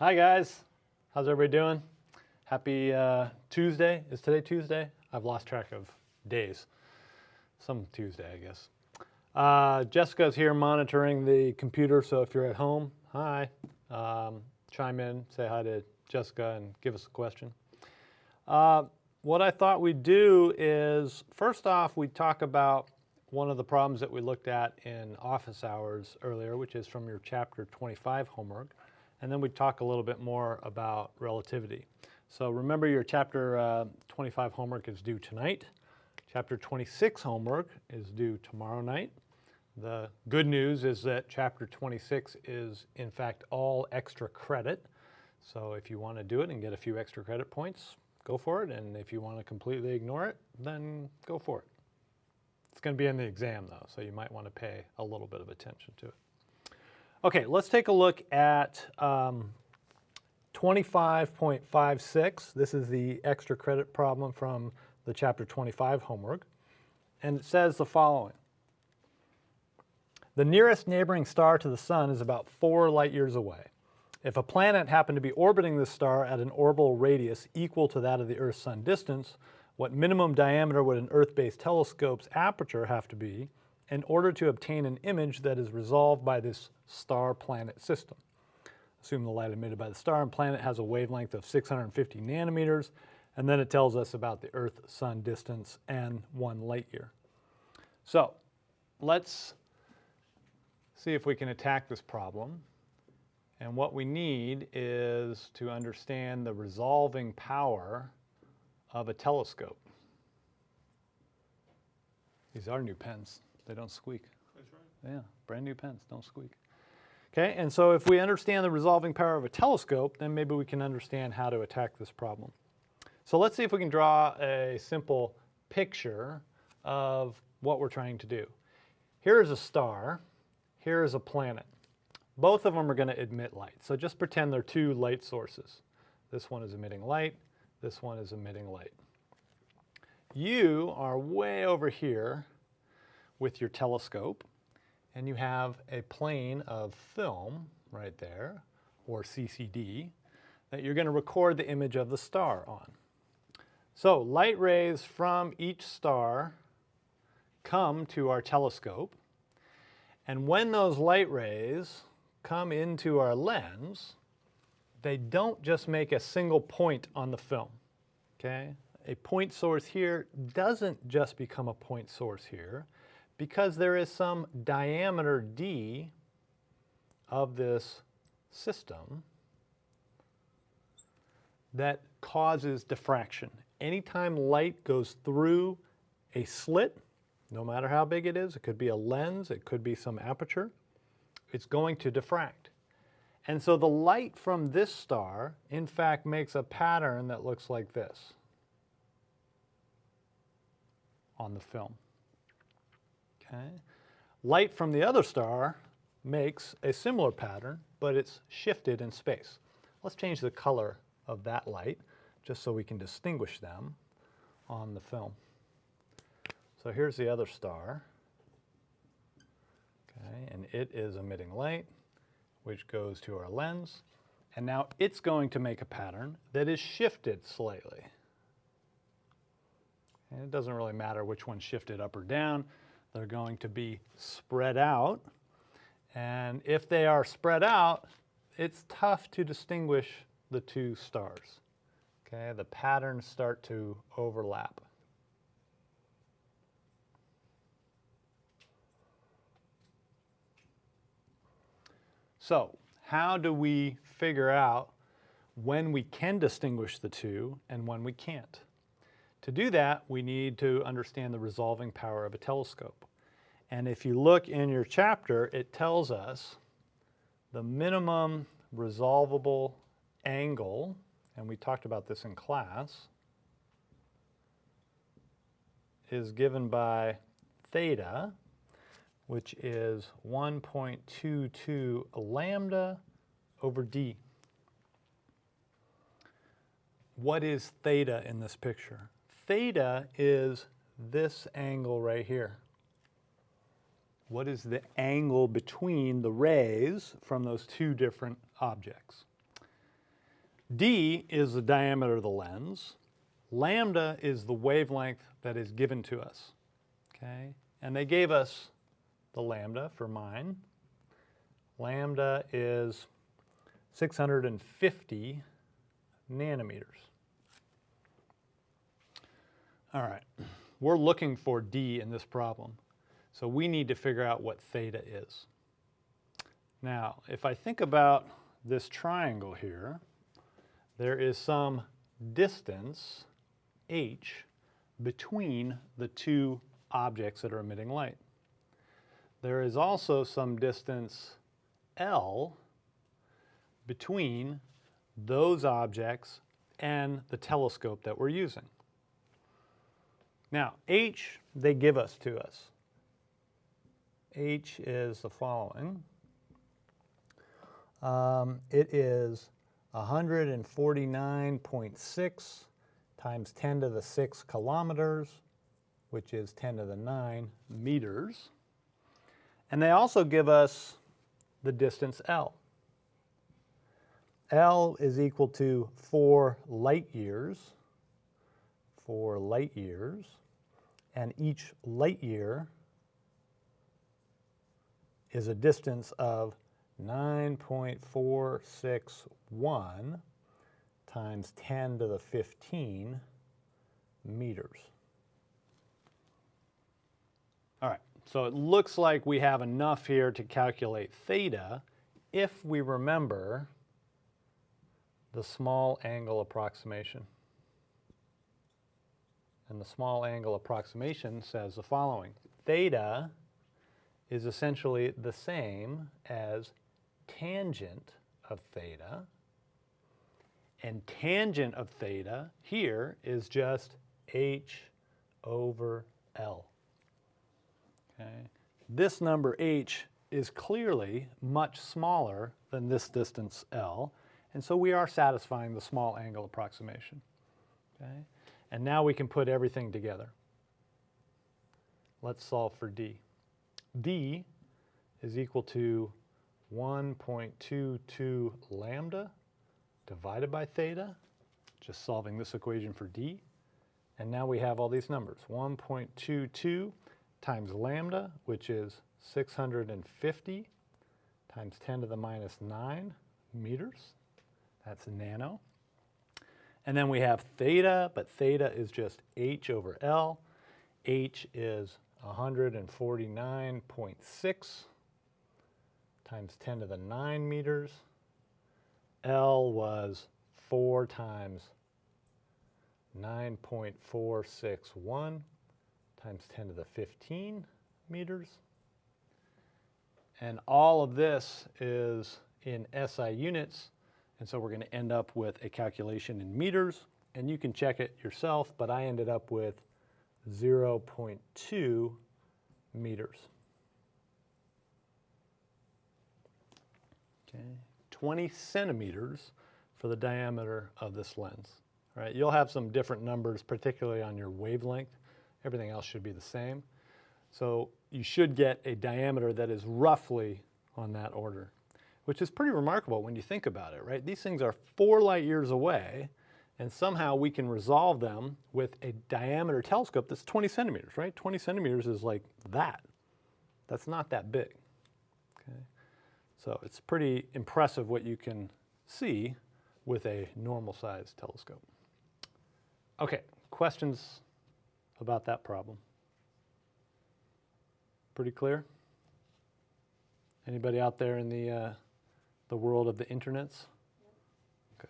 Hi guys, how's everybody doing? Happy Tuesday. Is today Tuesday? I've lost track of days. Some Tuesday, I guess. Jessica's here monitoring the computer, so if you're at home, hi. Chime in, say hi to Jessica and give us a question. What I thought we'd do is, first off, we'd talk about one of the problems that we looked at in office hours earlier, which is from your chapter 25 homework. And then we'd talk a little bit more about relativity. So remember, your chapter 25 homework is due tonight. Chapter 26 homework is due tomorrow night. The good news is that chapter 26 is, in fact, all extra credit. So if you want to do it and get a few extra credit points, go for it. And if you want to completely ignore it, then go for it. It's going to be in the exam, though, so you might want to pay a little bit of attention to it. Okay, let's take a look at 25.56. This is the extra credit problem from the chapter 25 homework. And it says the following. The nearest neighboring star to the sun is about 4 light years away. If a planet happened to be orbiting this star at an orbital radius equal to that of the Earth's-sun distance, what minimum diameter would an Earth-based telescope's aperture have to be in order to obtain an image that is resolved by this star-planet system? Assume the light emitted by the star and planet has a wavelength of 650 nanometers, and then it tells us about the Earth-sun distance and 1 light year. So let's see if we can attack this problem. And what we need is to understand the resolving power of a telescope. These are new pens. They don't squeak. That's right. Yeah, brand new pens, don't squeak. Okay, and so if we understand the resolving power of a telescope, then maybe we can understand how to attack this problem. So let's see if we can draw a simple picture of what we're trying to do. Here is a star, here is a planet. Both of them are going to emit light, so just pretend they're 2 light sources. This one is emitting light, this one is emitting light. You are way over here with your telescope, and you have a plane of film right there, or CCD, that you're going to record the image of the star on. So light rays from each star come to our telescope, and when those light rays come into our lens, they don't just make a single point on the film, okay? A point source here doesn't just become a point source here, because there is some diameter d of this system that causes diffraction. Anytime light goes through a slit, no matter how big it is, it could be a lens, it could be some aperture, it's going to diffract. And so the light from this star, in fact, makes a pattern that looks like this on the film. Okay. Light from the other star makes a similar pattern, but it's shifted in space. Let's change the color of that light just so we can distinguish them on the film. So here's the other star, okay, and it is emitting light, which goes to our lens, and now it's going to make a pattern that is shifted slightly. And it doesn't really matter which one's shifted up or down. They're going to be spread out, and if they are spread out, it's tough to distinguish the 2 stars. Okay, the patterns start to overlap. So how do we figure out when we can distinguish the 2 and when we can't? To do that, we need to understand the resolving power of a telescope. And if you look in your chapter, it tells us the minimum resolvable angle, and we talked about this in class, is given by theta, which is 1.22 lambda over d. What is theta in this picture? Theta is this angle right here. What is the angle between the rays from those 2 different objects? D is the diameter of the lens. Lambda is the wavelength that is given to us, okay? And they gave us the lambda for mine. Lambda is 650 nanometers. All right, we're looking for D in this problem. So we need to figure out what theta is. Now, if I think about this triangle here, there is some distance, h, between the two objects that are emitting light. There is also some distance, L, between those objects and the telescope that we're using. Now, h, they give us to us. H is the following. It is 149.6 times 10 to the 6 kilometers, which is 10 to the 9 meters. And they also give us the distance L. L is equal to 4 light years. 4 light years. And each light year is a distance of 9.461 times 10 to the 15 meters. All right, so it looks like we have enough here to calculate theta if we remember the small angle approximation. And the small angle approximation says the following. Theta is essentially the same as tangent of theta. And tangent of theta here is just h over L. Okay. This number h is clearly much smaller than this distance L, and so we are satisfying the small angle approximation. Okay. And now we can put everything together. Let's solve for D. D is equal to 1.22 lambda divided by theta, just solving this equation for D. And now we have all these numbers. 1.22 times lambda, which is 650 times 10 to the minus 9 meters. That's nano. And then we have theta, but theta is just h over L. H is 149.6 times 10 to the 9 meters. L was 4 times 9.461 times 10 to the 15 meters. And all of this is in SI units. And so we're going to end up with a calculation in meters, and you can check it yourself, but I ended up with 0.2 meters. Okay, 20 centimeters for the diameter of this lens. All right, you'll have some different numbers, particularly on your wavelength. Everything else should be the same. So you should get a diameter that is roughly on that order, which is pretty remarkable when you think about it, right? These things are 4 light years away, and somehow we can resolve them with a diameter telescope that's 20 centimeters, right? 20 centimeters is like that. That's not that big, okay? So it's pretty impressive what you can see with a normal-sized telescope. Okay, questions about that problem? Pretty clear? Anybody out there in the world of the internets? Okay.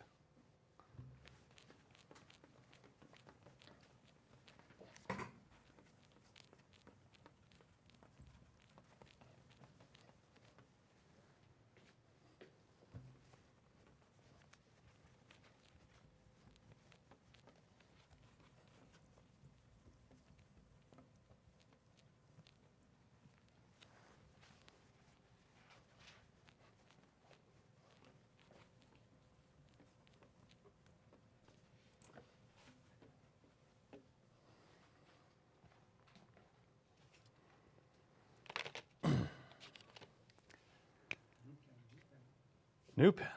New pen.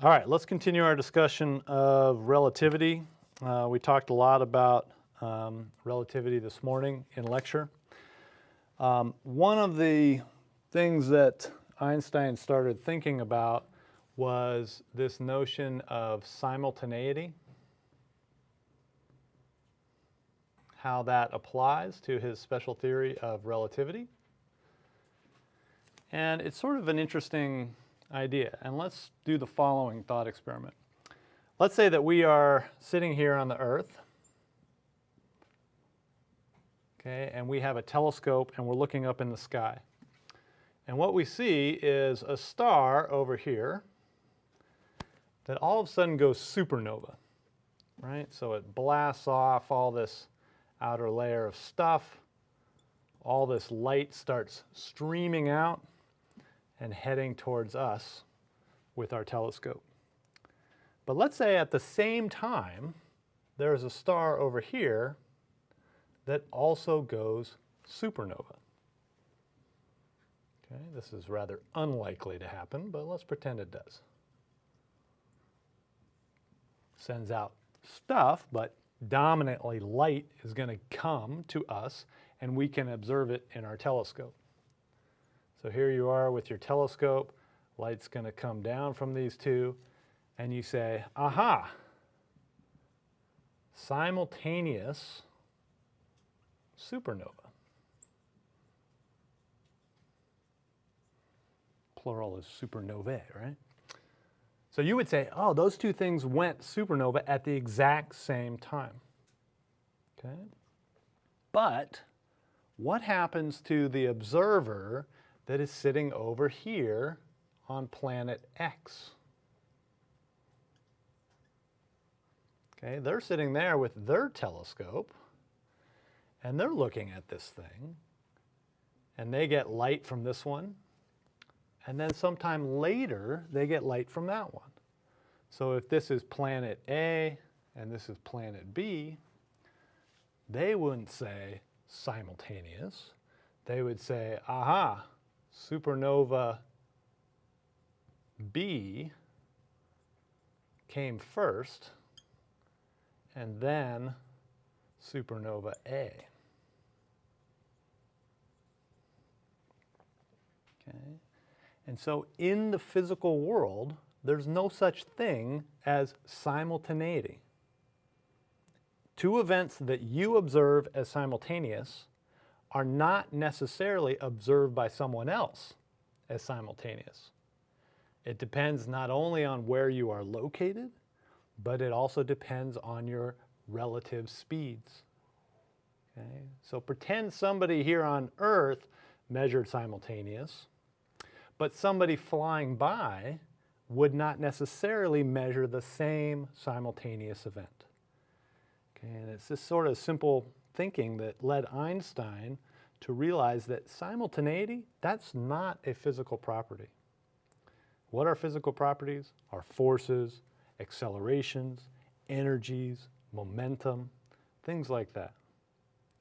All right, let's continue our discussion of relativity. We talked a lot about relativity this morning in lecture. One of the things that Einstein started thinking about was this notion of simultaneity, how that applies to his special theory of relativity. And it's sort of an interesting idea. And let's do the following thought experiment. Let's say that we are sitting here on the Earth, okay, and we have a telescope and we're looking up in the sky. And what we see is a star over here that all of a sudden goes supernova, right? So it blasts off all this outer layer of stuff. All this light starts streaming out and heading towards us with our telescope. But let's say at the same time, there's a star over here that also goes supernova. Okay, this is rather unlikely to happen, but let's pretend it does. Sends out stuff, but dominantly light is going to come to us, and we can observe it in our telescope. So here you are with your telescope, light's going to come down from these two, and you say, aha, simultaneous supernova. Plural is supernovae, right? So you would say, oh, those two things went supernova at the exact same time. Okay? But what happens to the observer that is sitting over here on planet X? Okay, they're sitting there with their telescope, and they're looking at this thing, and they get light from this one, and then sometime later, they get light from that one. So if this is planet A and this is planet B, they wouldn't say simultaneous. They would say, aha, supernova B came first, and then supernova A. Okay. And so in the physical world, there's no such thing as simultaneity. Two events that you observe as simultaneous are not necessarily observed by someone else as simultaneous. It depends not only on where you are located, but it also depends on your relative speeds. Okay? So pretend somebody here on Earth measured simultaneous, but somebody flying by would not necessarily measure the same simultaneous event. Okay? And it's this sort of simple thinking that led Einstein to realize that simultaneity, that's not a physical property. What are physical properties? Are forces, accelerations, energies, momentum, things like that.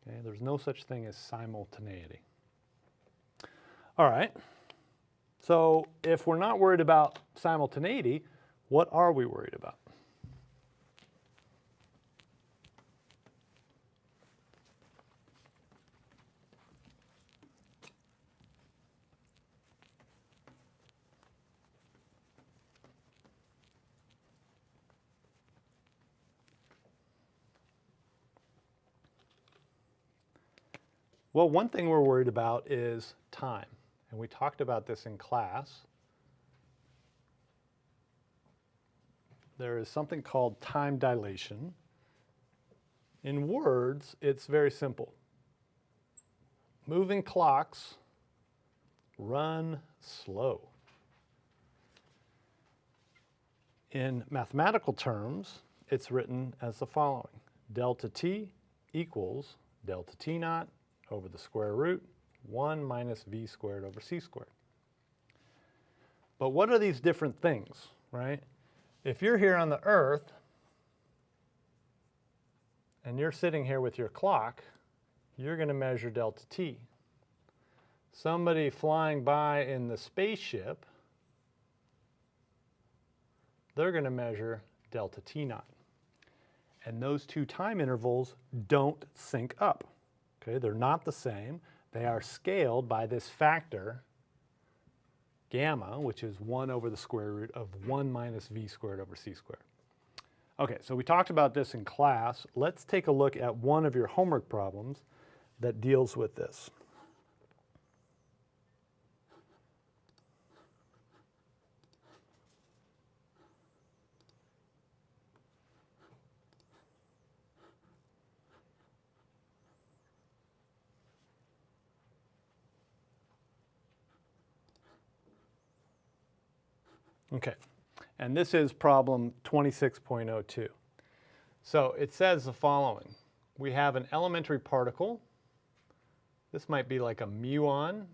Okay? There's no such thing as simultaneity. All right. So if we're not worried about simultaneity, what are we worried about? Well, one thing we're worried about is time. And we talked about this in class. There is something called time dilation. In words, it's very simple. Moving clocks run slow. In mathematical terms, it's written as the following. Delta t equals delta t naught over the square root 1 minus v squared over c squared. But what are these different things, right? If you're here on the Earth and you're sitting here with your clock, you're going to measure delta t. Somebody flying by in the spaceship they're going to measure delta T naught. And those two time intervals don't sync up. Okay, they're not the same. They are scaled by this factor, gamma, which is 1 over the square root of 1 minus v squared over c squared. Okay, so we talked about this in class. Let's take a look at one of your homework problems that deals with this. Okay, and this is problem 26.02. So it says the following. We have an elementary particle. This might be like a muon.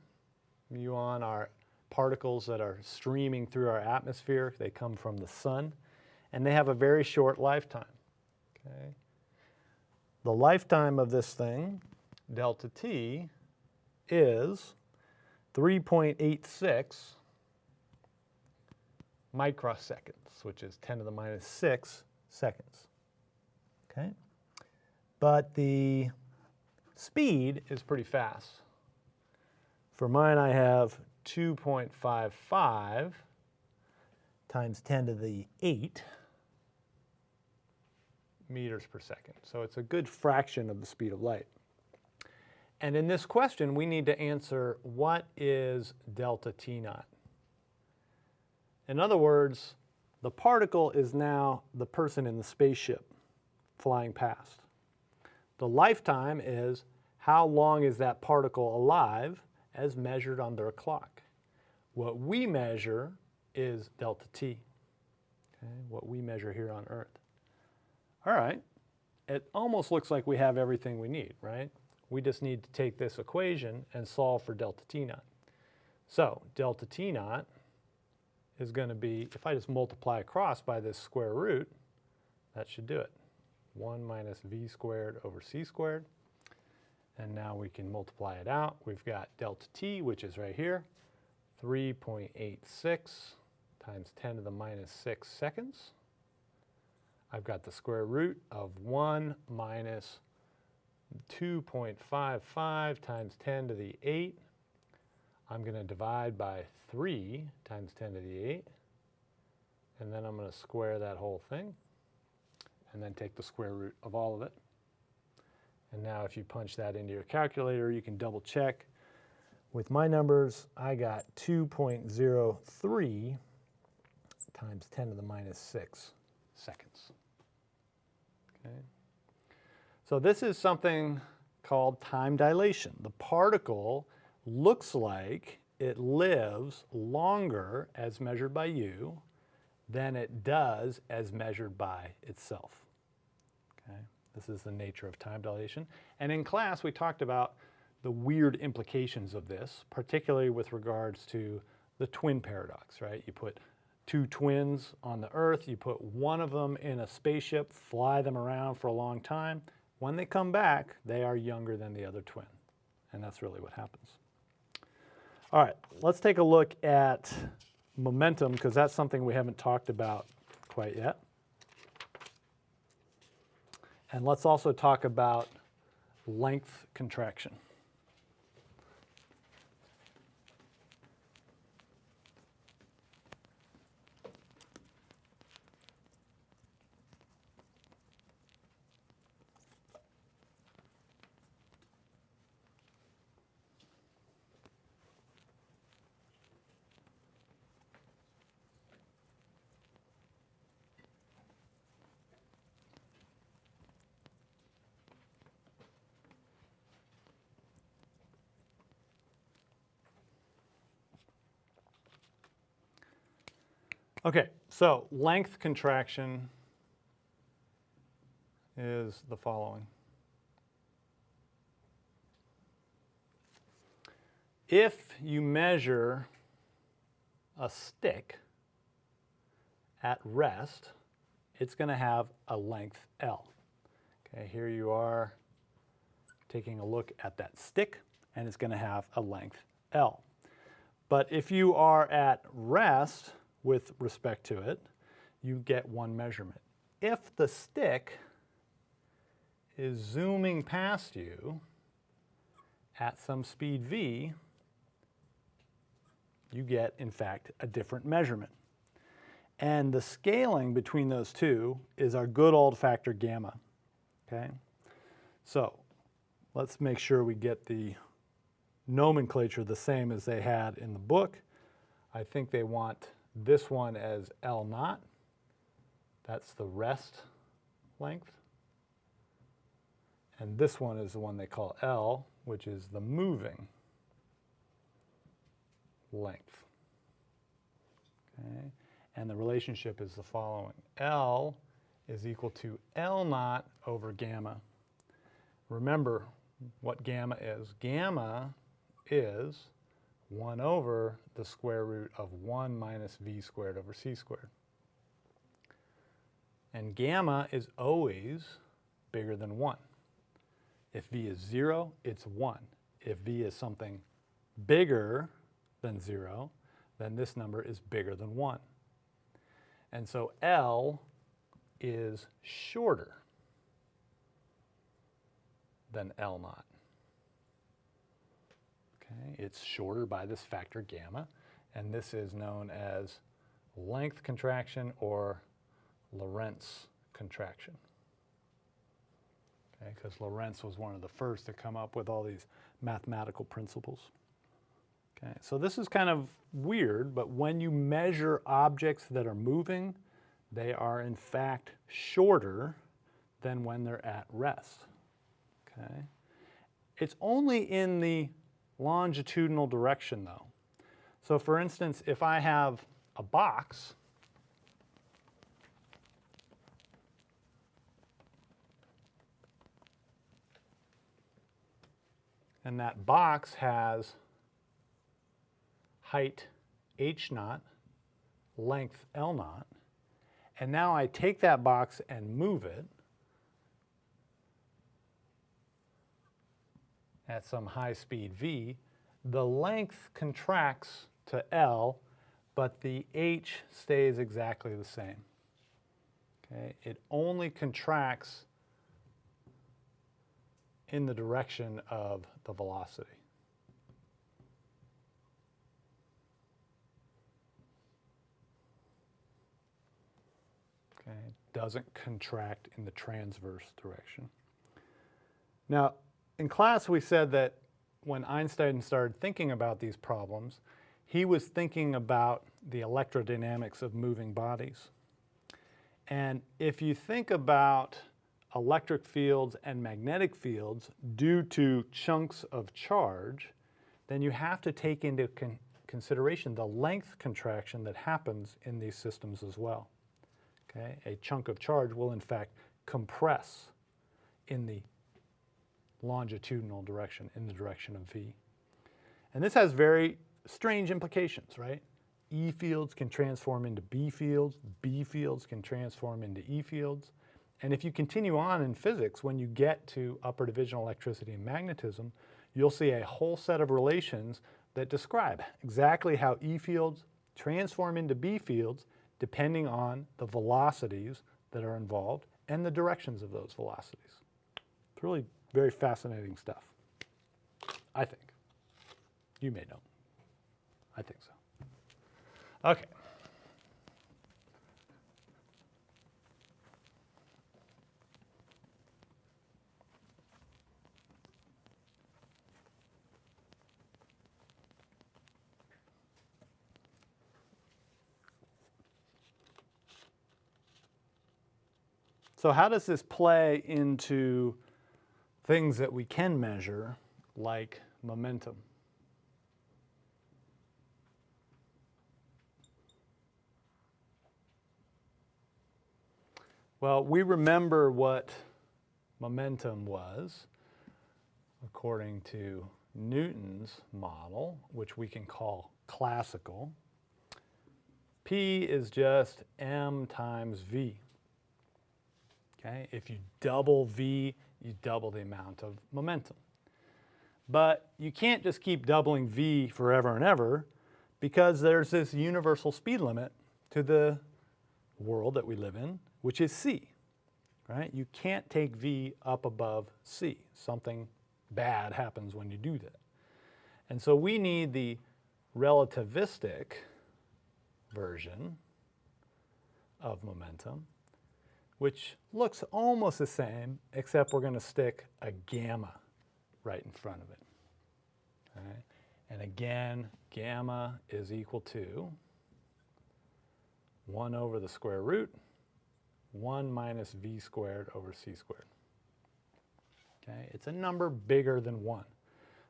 Muon are particles that are streaming through our atmosphere. They come from the sun, and they have a very short lifetime. Okay. The lifetime of this thing, delta T, is 3.86 microseconds, which is 10 to the minus 6 seconds. Okay? But the speed is pretty fast. For mine, I have 2.55 times 10 to the 8 meters per second. So it's a good fraction of the speed of light. And in this question, we need to answer, what is delta T naught? In other words, the particle is now the person in the spaceship flying past. The lifetime is how long is that particle alive as measured on their clock. What we measure is delta T, okay? What we measure here on Earth. All right, it almost looks like we have everything we need, right? We just need to take this equation and solve for delta T naught. So delta T naught is going to be, if I just multiply across by this square root, that should do it. 1 minus v squared over c squared. And now we can multiply it out. We've got delta T, which is right here, 3.86 times 10 to the minus 6 seconds. I've got the square root of 1 minus 2.55 times 10 to the 8. I'm going to divide by 3 times 10 to the 8, and then I'm going to square that whole thing, and then take the square root of all of it. And now if you punch that into your calculator, you can double check. With my numbers, I got 2.03 times 10 to the minus 6 seconds. Okay. So this is something called time dilation. The particle looks like it lives longer as measured by you than it does as measured by itself. Okay? This is the nature of time dilation. And in class, we talked about the weird implications of this, particularly with regards to the twin paradox, right? You put two twins on the Earth, you put one of them in a spaceship, fly them around for a long time. When they come back, they are younger than the other twin. And that's really what happens. All right, let's take a look at momentum, because that's something we haven't talked about quite yet. And let's also talk about length contraction. Okay, so length contraction is the following. If you measure a stick at rest, it's going to have a length L. Okay, here you are taking a look at that stick, and it's going to have a length L. But if you are at rest with respect to it, you get one measurement. If the stick is zooming past you at some speed v, you get, in fact, a different measurement. And the scaling between those two is our good old factor gamma, okay? So let's make sure we get the nomenclature the same as they had in the book. I think they want this one as L naught. That's the rest length. And this one is the one they call L, which is the moving length. Okay? And the relationship is the following. L is equal to L naught over gamma. Remember what gamma is. Gamma is 1 over the square root of 1 minus v squared over c squared. And gamma is always bigger than 1. If v is 0, it's 1. If v is something bigger than 0, then this number is bigger than 1. And so L is shorter than L naught. Okay, it's shorter by this factor gamma, and this is known as length contraction or Lorentz contraction. Okay, because Lorentz was one of the first to come up with all these mathematical principles. Okay, so this is kind of weird, but when you measure objects that are moving, they are in fact shorter than when they're at rest. Okay, it's only in the longitudinal direction though. So for instance, if I have a box, and that box has height h naught, length L naught, and now I take that box and move it at some high speed v, the length contracts to L, but the h stays exactly the same. Okay? It only contracts in the direction of the velocity. Okay? It doesn't contract in the transverse direction. Now, in class we said that when Einstein started thinking about these problems, he was thinking about the electrodynamics of moving bodies. And if you think about electric fields and magnetic fields due to chunks of charge, then you have to take into consideration the length contraction that happens in these systems as well. Okay? A chunk of charge will in fact compress in the longitudinal direction, in the direction of v. And this has very strange implications, right? E fields can transform into B fields can transform into E fields. And if you continue on in physics, when you get to upper divisional electricity and magnetism, you'll see a whole set of relations that describe exactly how E fields transform into B fields depending on the velocities that are involved and the directions of those velocities. It's really very fascinating stuff, I think. You may know. I think so. Okay. So how does this play into things that we can measure, like momentum? Well, we remember what momentum was according to Newton's model, which we can call classical. P is just m times v. Okay? If you double v, you double the amount of momentum. But you can't just keep doubling v forever and ever, because there's this universal speed limit to the world that we live in, which is c, right? You can't take v up above c. Something bad happens when you do that. And so we need the relativistic version of momentum, which looks almost the same, except we're going to stick a gamma right in front of it. All right? And again, gamma is equal to 1 over the square root, 1 minus v squared over c squared. Okay? It's a number bigger than 1.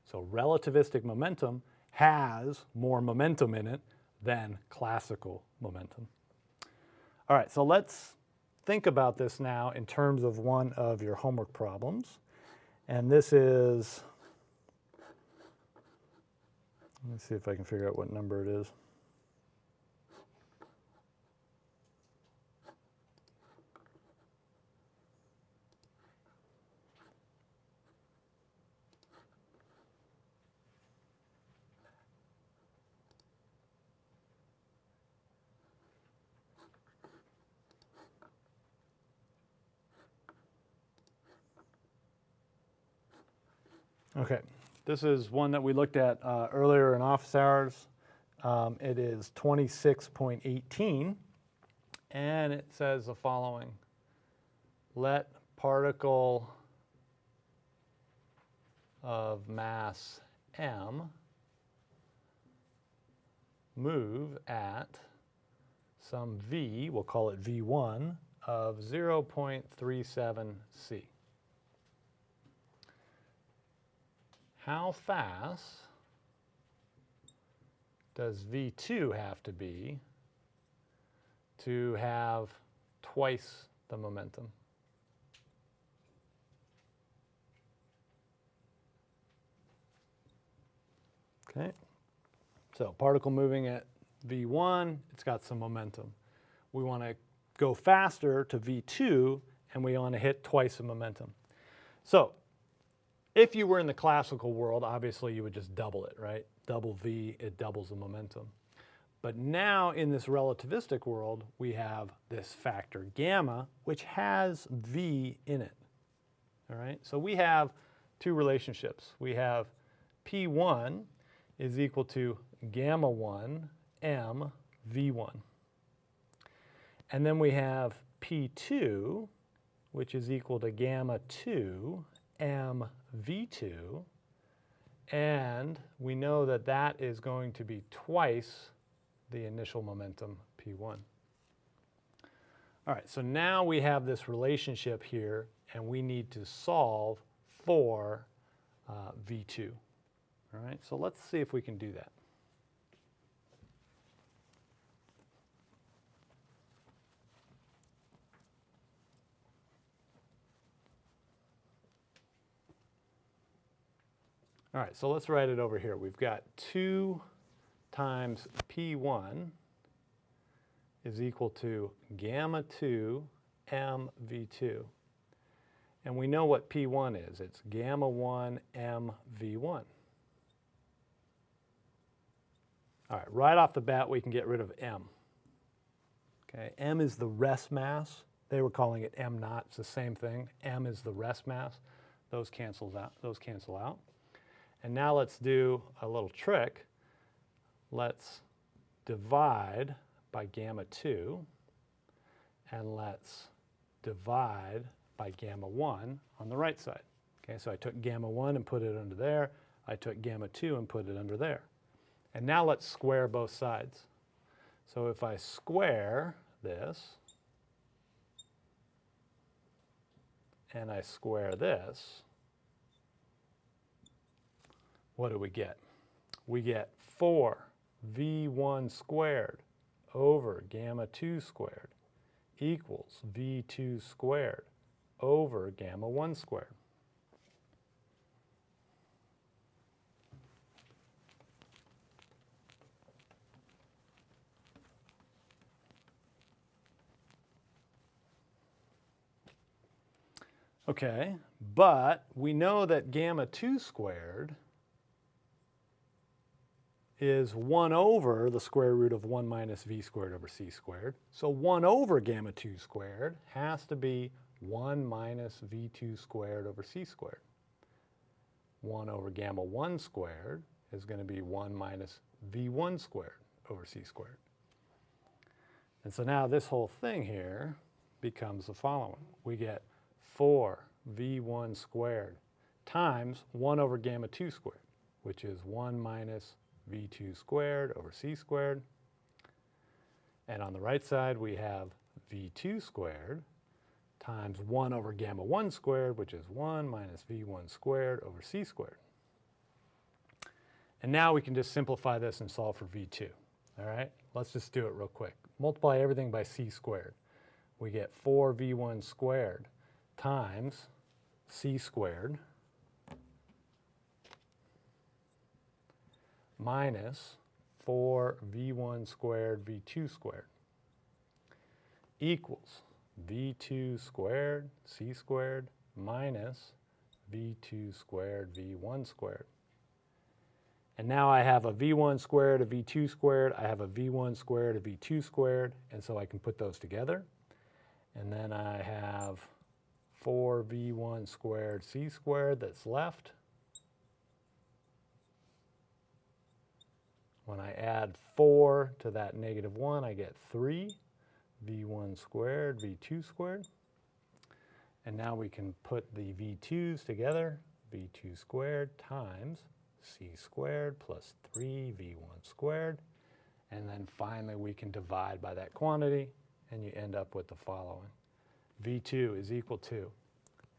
So relativistic momentum has more momentum in it than classical momentum. All right, so let's think about this now in terms of one of your homework problems. And this is, let me see if I can figure out what number it is. Okay, this is one that we looked at earlier in office hours. It is 26.18, and it says the following. Let particle of mass m move at some v, we'll call it v1, of 0.37 c. How fast does V2 have to be to have twice the momentum? Okay, so particle moving at V1, it's got some momentum. We want to go faster to V2, and we want to hit twice the momentum. So if you were in the classical world, obviously you would just double it, right? Double v, it doubles the momentum. But now in this relativistic world, we have this factor gamma, which has v in it, all right? So we have two relationships. We have P1 is equal to gamma 1 m v1. And then we have P2, which is equal to gamma 2 m v2, and we know that that is going to be twice the initial momentum P1. All right, so now we have this relationship here, and we need to solve for V2. All right, so let's see if we can do that. All right, so let's write it over here. We've got 2 times P1 is equal to gamma 2 m V2. And we know what P1 is. It's gamma 1 m V1. All right, right off the bat, we can get rid of m. Okay, m is the rest mass. They were calling it m naught. It's the same thing. M is the rest mass. Those cancel out. And now let's do a little trick. Let's divide by gamma 2, and let's divide by gamma 1 on the right side. Okay, so I took gamma 1 and put it under there. I took gamma 2 and put it under there. And now let's square both sides. So if I square this, and I square this, what do we get? We get 4v1 squared over gamma 2 squared equals v2 squared over gamma 1 squared. Okay, but we know that gamma 2 squared is 1 over the square root of 1 minus v squared over c squared. So 1 over gamma 2 squared has to be 1 minus v2 squared over c squared. 1 over gamma 1 squared is going to be 1 minus v1 squared over c squared. And so now this whole thing here becomes the following. We get 4v1 squared times 1 over gamma 2 squared, which is 1 minus v2 squared over c squared. And on the right side, we have v2 squared times 1 over gamma 1 squared, which is 1 minus v1 squared over c squared. And now we can just simplify this and solve for v2. All right, let's just do it real quick. Multiply everything by c squared. We get 4v1 squared times c squared minus 4v1 squared v2 squared equals v2 squared c squared minus v2 squared v1 squared. And now I have a v1 squared, a v2 squared, I have a v1 squared, a v2 squared, and so I can put those together. And then I have 4v1 squared c squared that's left. When I add 4 to that negative 1, I get 3 v1 squared, v2 squared. And now we can put the v2's together, v2 squared times c squared plus 3v1 squared. And then finally we can divide by that quantity, and you end up with the following. v2 is equal to,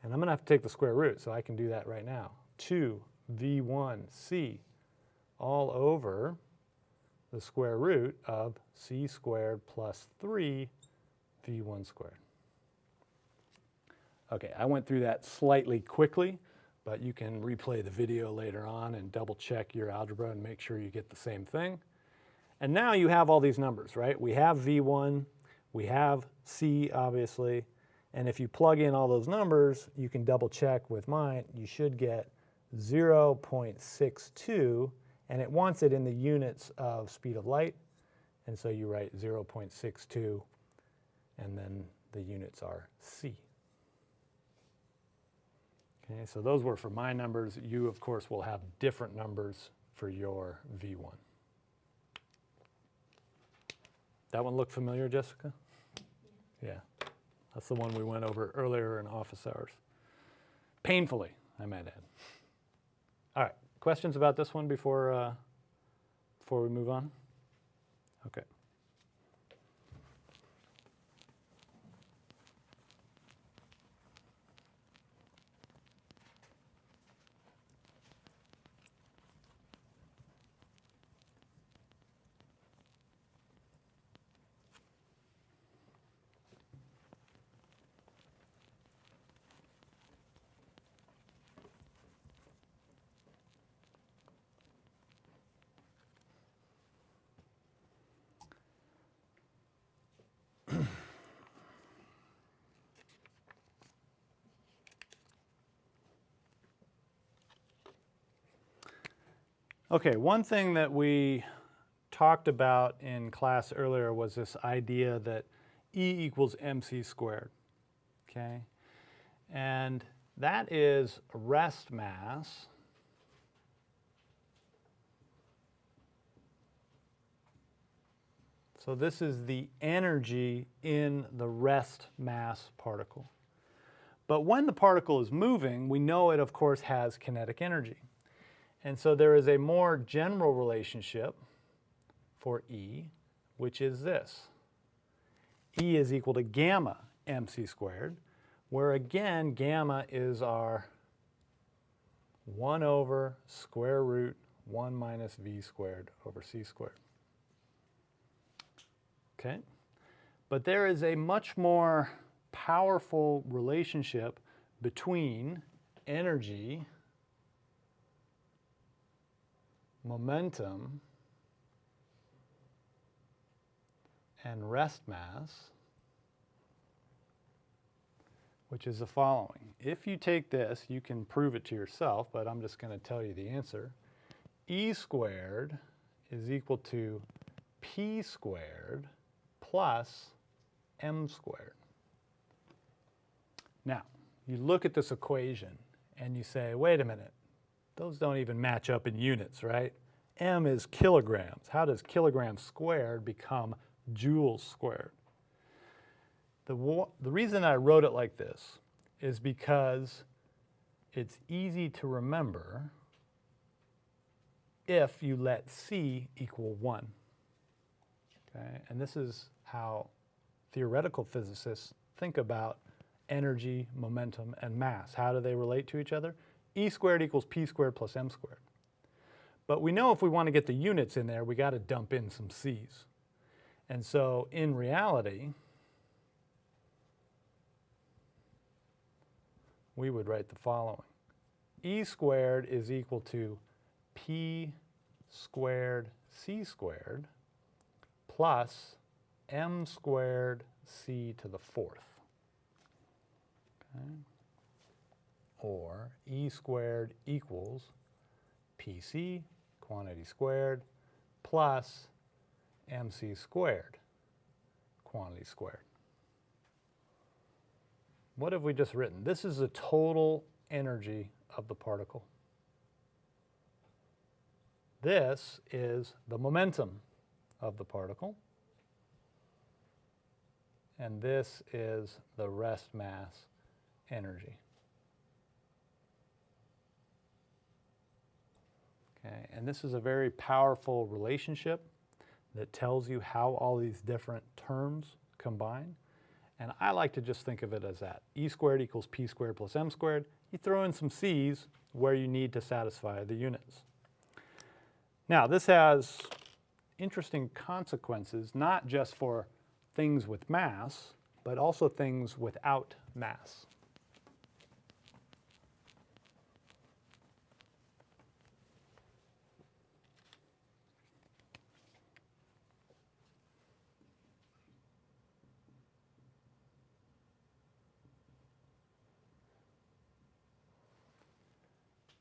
and I'm going to have to take the square root, so I can do that right now, 2v1c all over the square root of c squared plus 3v1 squared. Okay, I went through that slightly quickly, but you can replay the video later on and double check your algebra and make sure you get the same thing. And now you have all these numbers, right? We have v1, we have c, obviously, and if you plug in all those numbers, you can double check with mine, you should get 0.62, and it wants it in the units of speed of light, and so you write 0.62, and then the units are c. Okay, so those were for my numbers. You, of course, will have different numbers for your v1. That one look familiar, Jessica? Yeah, that's the one we went over earlier in office hours. Painfully, I might add. All right, questions about this one before we move on? Okay. Okay, one thing that we talked about in class earlier was this idea that E equals mc squared, okay? And that is rest mass so this is the energy in the rest mass particle. But when the particle is moving, we know it, of course, has kinetic energy. And so there is a more general relationship for E, which is this. E is equal to gamma mc squared, where again, gamma is our 1 over square root 1 minus v squared over c squared. Okay? But there is a much more powerful relationship between energy, momentum, and rest mass, which is the following. If you take this, you can prove it to yourself, but I'm just going to tell you the answer. E squared is equal to p squared plus m squared. Now, you look at this equation and you say, wait a minute, those don't even match up in units, right? M is kilograms. How does kilograms squared become joules squared? The reason I wrote it like this is because it's easy to remember if you let C equal 1. Okay? And this is how theoretical physicists think about energy, momentum, and mass. How do they relate to each other? E squared equals p squared plus m squared. But we know if we want to get the units in there, we got to dump in some c's. And so in reality, we would write the following. E squared is equal to p squared c squared plus m squared c to the 4th. Okay. Or E squared equals PC, quantity squared, plus MC squared, quantity squared. What have we just written? This is the total energy of the particle. This is the momentum of the particle. And this is the rest mass energy. Okay, and this is a very powerful relationship that tells you how all these different terms combine. And I like to just think of it as that. E squared equals p squared plus m squared. You throw in some c's where you need to satisfy the units. Now, this has interesting consequences, not just for things with mass, but also things without mass.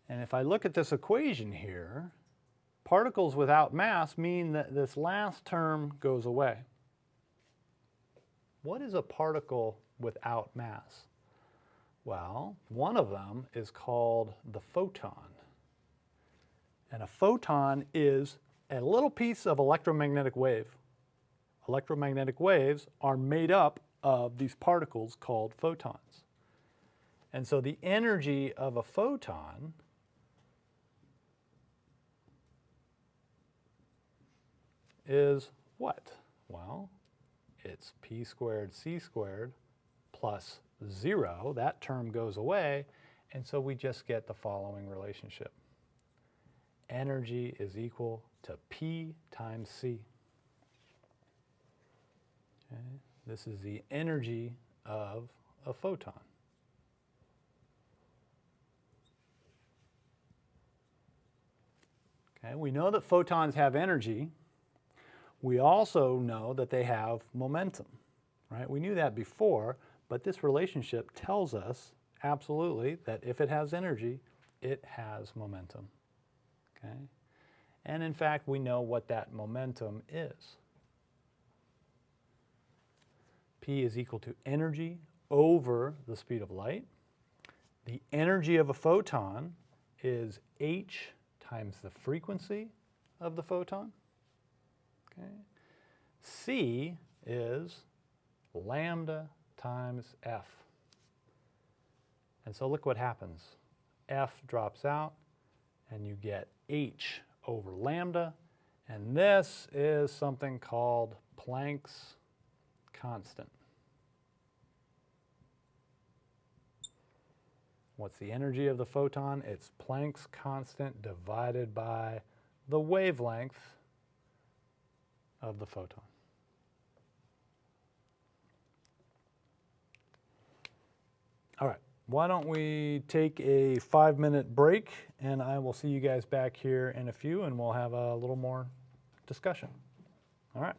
And if I look at this equation here, particles without mass mean that this last term goes away. What is a particle without mass? Well, one of them is called the photon. And a photon is a little piece of electromagnetic wave. Electromagnetic waves are made up of these particles called photons. And so the energy of a photon is what? Well, it's p squared c squared plus 0. That term goes away, and so we just get the following relationship. Energy is equal to P times C. Okay. This is the energy of a photon. Okay. We know that photons have energy. We also know that they have momentum, right? We knew that before, but this relationship tells us absolutely that if it has energy, it has momentum. Okay? And in fact, we know what that momentum is. P is equal to energy over the speed of light. The energy of a photon is h times the frequency of the photon. Okay. C is lambda times F. And so look what happens. F drops out, and you get h over lambda, and this is something called Planck's constant. What's the energy of the photon? It's Planck's constant divided by the wavelength of the photon. All right, why don't we take a 5-minute break, and I will see you guys back here in a few, and we'll have a little more discussion. All right.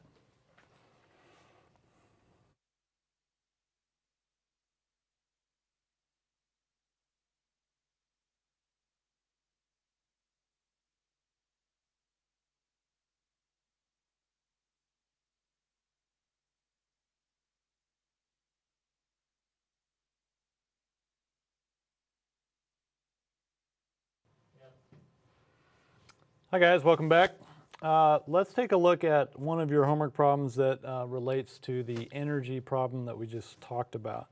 Hi guys, welcome back. Let's take a look at one of your homework problems that relates to the energy problem that we just talked about.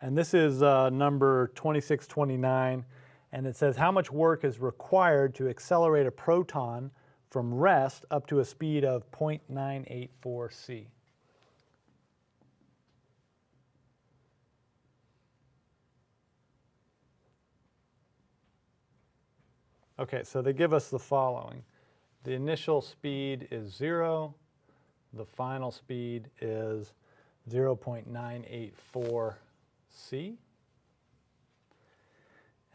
And this is number 2629, and it says how much work is required to accelerate a proton from rest up to a speed of 0.984 c. Okay, so they give us the following. The initial speed is 0. The final speed is 0.984 c.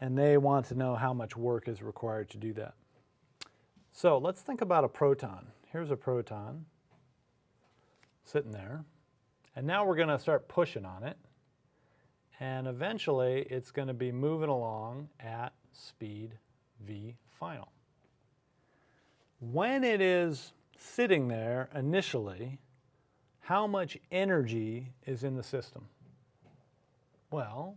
And they want to know how much work is required to do that. So let's think about a proton. Here's a proton sitting there. And now we're going to start pushing on it. And eventually it's going to be moving along at speed v final. When it is sitting there initially, how much energy is in the system? Well,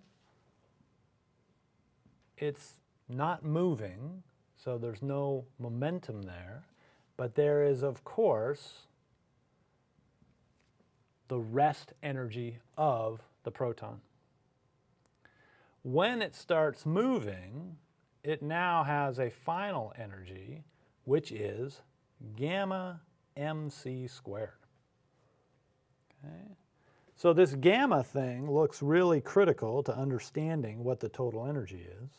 it's not moving, so there's no momentum there, but there is, of course, the rest energy of the proton. When it starts moving, it now has a final energy, which is gamma mc squared. Okay? So this gamma thing looks really critical to understanding what the total energy is.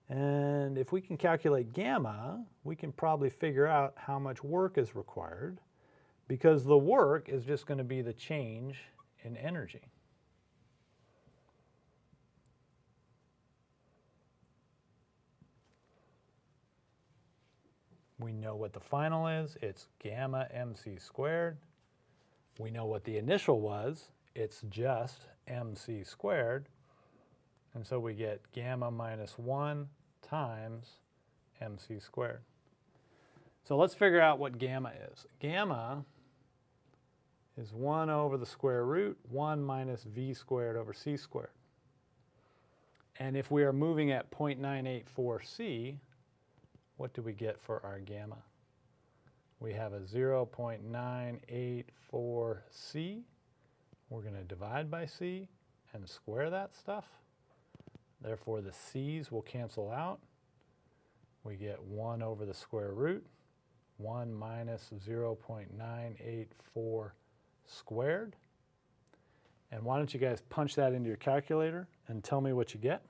And if we can calculate gamma, we can probably figure out how much work is required, because the work is just going to be the change in energy. We know what the final is. It's gamma mc squared. We know what the initial was. It's just mc squared. And so we get gamma minus 1 times mc squared. So let's figure out what gamma is. Gamma is 1 over the square root, 1 minus v squared over c squared. And if we are moving at 0.984 c, what do we get for our gamma? We have a 0.984 c. We're going to divide by c and square that stuff. Therefore, the c's will cancel out. We get 1 over the square root, 1 minus 0.984 squared. And why don't you guys punch that into your calculator and tell me what you get?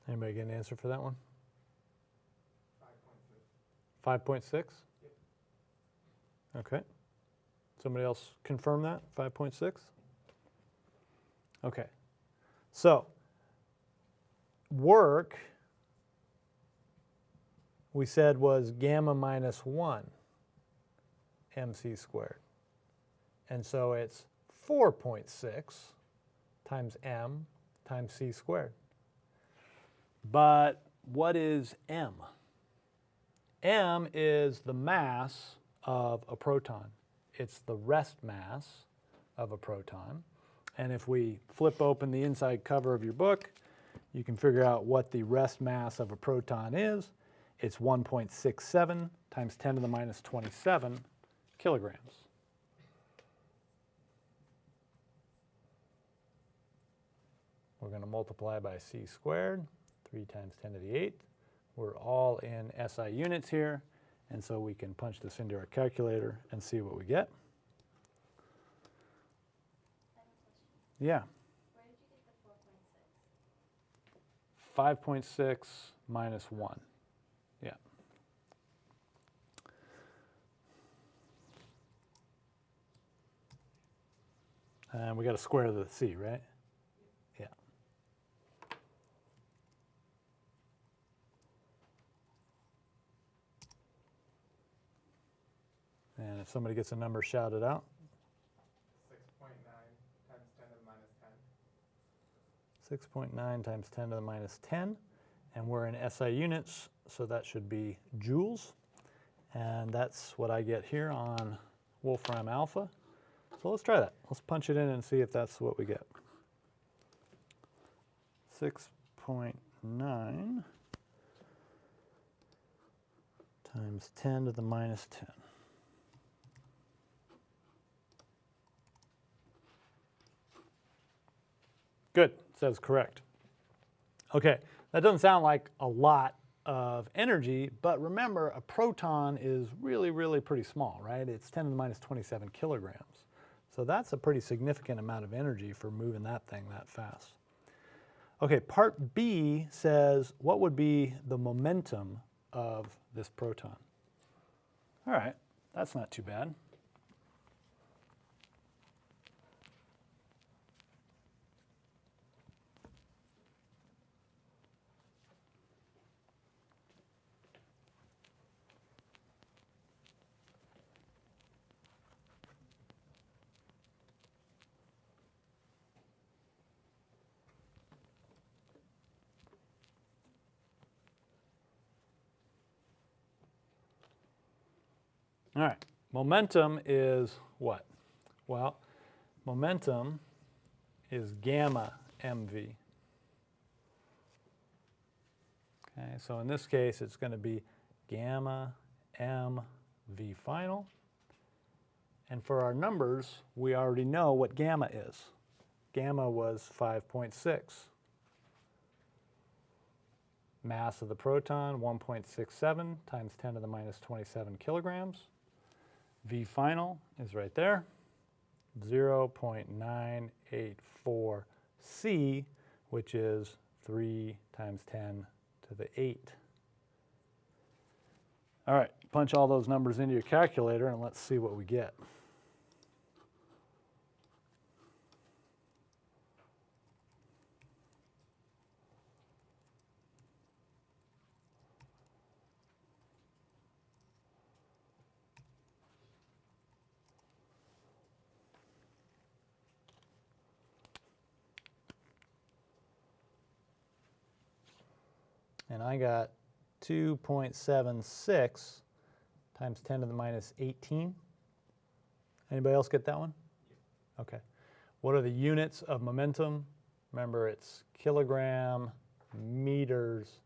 Anybody get an answer for that one? 5.6. 5.6? Yep. Okay. Somebody else confirm that? 5.6? Okay. So, work, we said, was gamma minus 1 mc squared. And so it's 4.6 times m times c squared. But what is m? M is the mass of a proton. It's the rest mass of a proton. And if we flip open the inside cover of your book, you can figure out what the rest mass of a proton is. It's 1.67 times 10 to the minus 27 kilograms. We're going to multiply by c squared. 3 times 10 to the 8th. We're all in SI units here, and so we can punch this into our calculator and see what we get. Yeah. Where did you get the 4.6? 5.6 minus 1. Yeah. And we got to square the c, right? Yeah. if somebody gets a number shouted out. 6.9 times 10 to the minus 6.9 10. times 10 to the minus 10. And we're in SI units, so that should be joules. And that's what I get here on Wolfram alpha. So let's try that. Let's punch it in and see if that's what we get. 6.9 times 10 to the minus 10. Good, says correct. Okay, that doesn't sound like a lot of energy, but remember a proton is really, really pretty small, right? It's 10 to the minus 27 kilograms. So that's a pretty significant amount of energy for moving that thing that fast. Okay, part B says what would be the momentum of this proton? All right, that's not too bad. All right, momentum is what? Well, momentum is gamma mv. Okay, so in this case, it's going to be gamma mv final. And for our numbers, we already know what gamma is. Gamma was 5.6. Mass of the proton, 1.67 times 10 to the minus 27 kilograms. V final is right there, 0.984 C, which is 3 times 10 to the 8. All right, punch all those numbers into your calculator and let's see what we get. And I got 2.76 times 10 to the minus 18. Anybody else get that one? Okay. What are the units of momentum? Remember, it's kilogram meters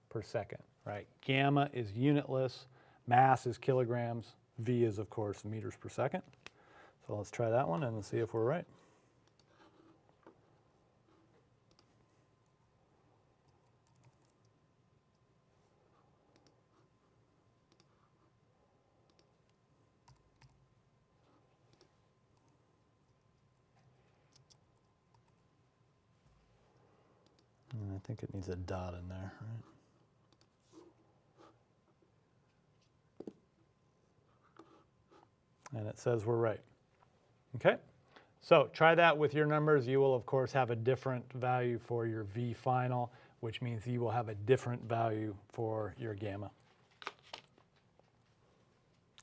per second, right? Gamma is unitless, mass is kilograms, V is, of course, meters per second. So let's try that one and see if we're right. And I think it needs a dot in there, right? And it says we're right. Okay, so try that with your numbers. You will, of course, have a different value for your V final, which means you will have a different value for your gamma.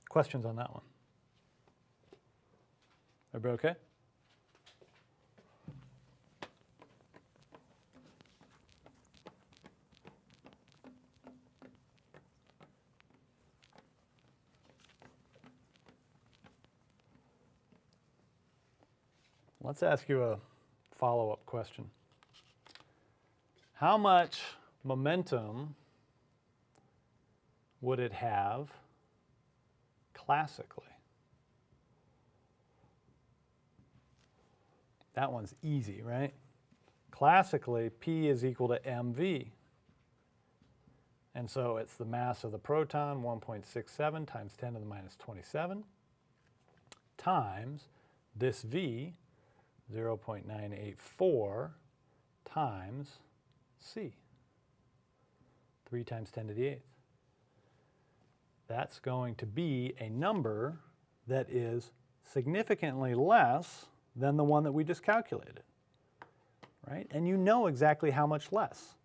Questions on that one? Everybody okay? Let's ask you a follow-up question. How much momentum would it have classically? That one's easy, right? Classically, P is equal to mv. And so it's the mass of the proton, 1.67 times 10 to the minus 27, times this V, 0.984 times C, 3 times 10 to the 8th. That's going to be a number that is significantly less than the one that we just calculated, right? And you know exactly how much less.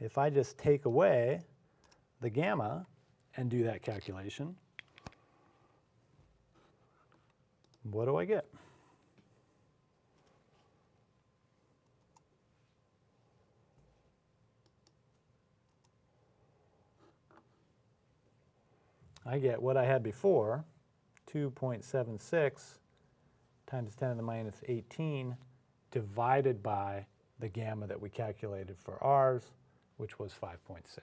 If I just take away the gamma and do that calculation, What do I get? I get what I had before, 2.76 times 10 to the minus 18 divided by the gamma that we calculated for ours, which was 5.6.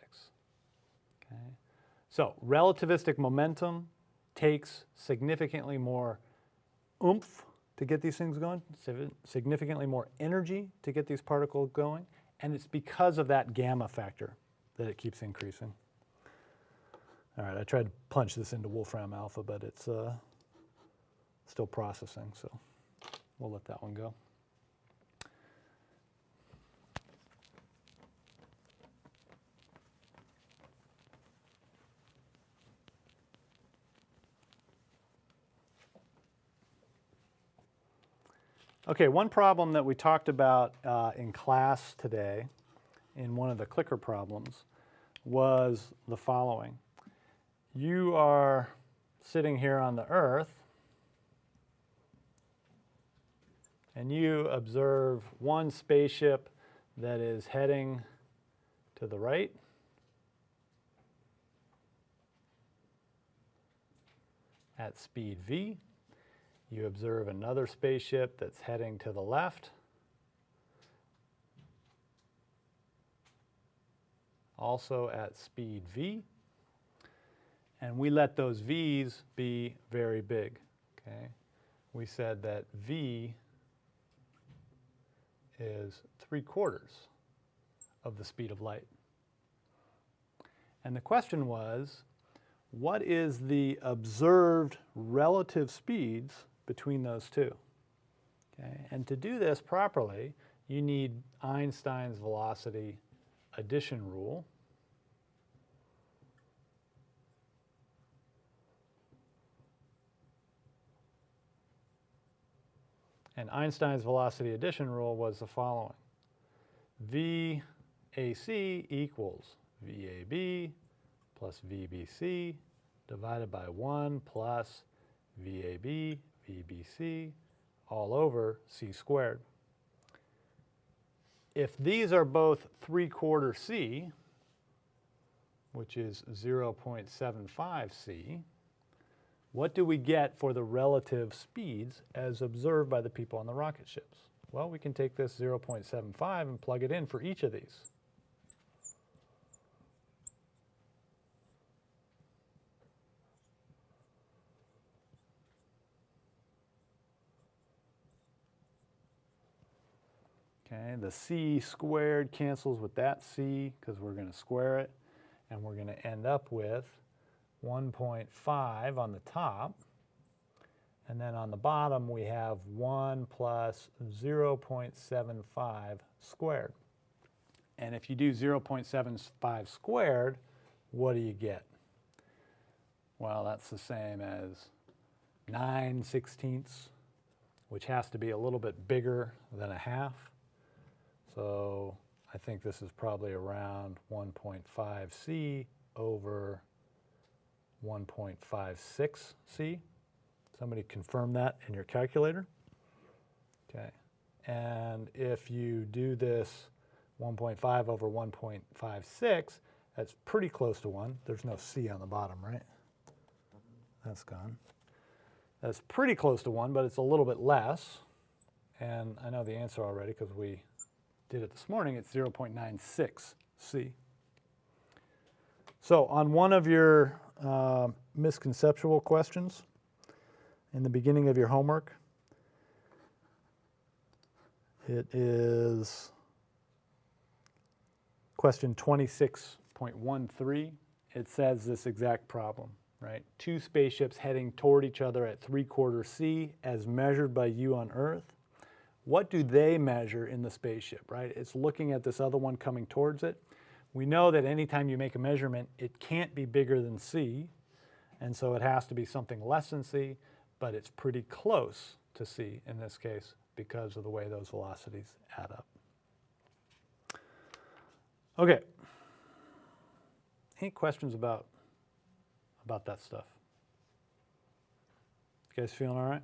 Okay. So relativistic momentum takes significantly more oomph to get these things going, significantly more energy to get these particles going, and it's because of that gamma factor that it keeps increasing. All right, I tried to punch this into Wolfram alpha, but it's still processing, so we'll let that one go. Okay, one problem that we talked about in class today, in one of the clicker problems, was the following. You are sitting here on the Earth, and you observe one spaceship that is heading to the right, at speed v. You observe another spaceship that's heading to the left, also at speed v. And we let those v's be very big. Okay? We said that v is 3/4 of the speed of light. And the question was, what is the observed relative speeds between those two? Okay? And to do this properly, you need Einstein's velocity addition rule. And Einstein's velocity addition rule was the following. VAC equals VAB plus VBC divided by 1 plus VAB, VBC, all over c squared. If these are both 3/4 c, which is 0.75 c, what do we get for the relative speeds as observed by the people on the rocket ships? Well, we can take this 0.75 and plug it in for each of these. Okay, the c squared cancels with that c because we're going to square it, and we're going to end up with 1.5 on the top, and then on the bottom we have 1 plus 0.75 squared. And if you do 0.75 squared, what do you get? Well, that's the same as 9/16, which has to be a little bit bigger than a half. So I think this is probably around 1.5 c over 1.56 c. Somebody confirm that in your calculator. Okay. And if you do this 1.5 over 1.56, that's pretty close to 1. There's no c on the bottom, right? That's gone. That's pretty close to 1, but it's a little bit less. And I know the answer already because we did it this morning. It's 0.96 c. So on one of your misconceptual questions in the beginning of your homework, it is question 26.13. It says this exact problem, right? Two spaceships heading toward each other at 3/4 c as measured by you on Earth. What do they measure in the spaceship, right? It's looking at this other one coming towards it. We know that anytime you make a measurement, it can't be bigger than c, and so it has to be something less than c, but it's pretty close to c in this case because of the way those velocities add up. Okay. Any questions about that stuff? You guys feeling all right?